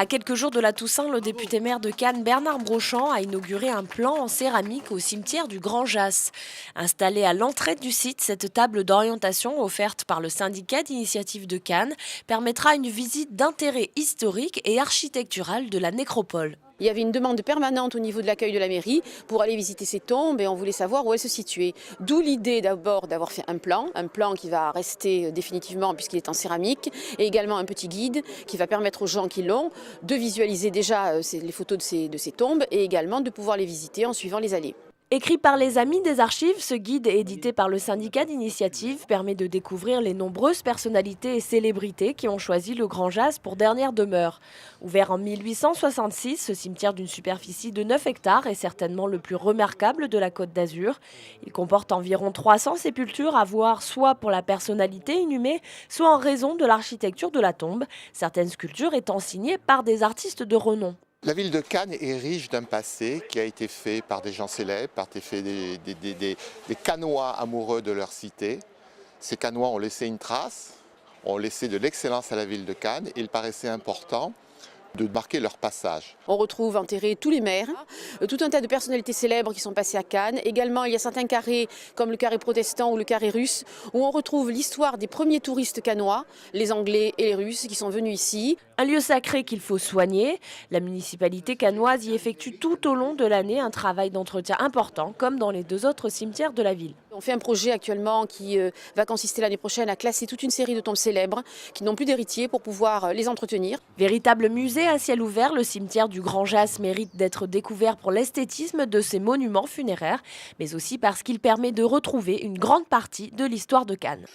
À quelques jours de la Toussaint, le député maire de Cannes, Bernard Brochant, a inauguré un plan en céramique au cimetière du Grand Jas. Installée à l'entrée du site, cette table d'orientation offerte par le syndicat d'initiative de Cannes permettra une visite d'intérêt historique et architectural de la nécropole. Il y avait une demande permanente au niveau de l'accueil de la mairie pour aller visiter ces tombes et on voulait savoir où elles se situaient. D'où l'idée d'abord d'avoir fait un plan qui va rester définitivement puisqu'il est en céramique, et également un petit guide qui va permettre aux gens qui l'ont de visualiser déjà les photos de ces tombes et également de pouvoir les visiter en suivant les allées. Écrit par les Amis des Archives, ce guide édité par le syndicat d'initiative permet de découvrir les nombreuses personnalités et célébrités qui ont choisi le Grand Jas pour dernière demeure. Ouvert en 1866, ce cimetière d'une superficie de 9 hectares est certainement le plus remarquable de la Côte d'Azur. Il comporte environ 300 sépultures à voir soit pour la personnalité inhumée, soit en raison de l'architecture de la tombe, certaines sculptures étant signées par des artistes de renom. La ville de Cannes est riche d'un passé qui a été fait par des gens célèbres, des Cannois amoureux de leur cité. Ces Cannois ont laissé une trace, ont laissé de l'excellence à la ville de Cannes et il paraissait important de marquer leur passage. On retrouve enterrés tous les maires, tout un tas de personnalités célèbres qui sont passées à Cannes. Également, il y a certains carrés, comme le carré protestant ou le carré russe, où on retrouve l'histoire des premiers touristes cannois, les Anglais et les Russes, qui sont venus ici. Un lieu sacré qu'il faut soigner. La municipalité cannoise y effectue tout au long de l'année un travail d'entretien important, comme dans les deux autres cimetières de la ville. On fait un projet actuellement qui va consister l'année prochaine à classer toute une série de tombes célèbres qui n'ont plus d'héritiers pour pouvoir les entretenir. Véritable musée à ciel ouvert, le cimetière du Grand Jas mérite d'être découvert pour l'esthétisme de ses monuments funéraires, mais aussi parce qu'il permet de retrouver une grande partie de l'histoire de Cannes.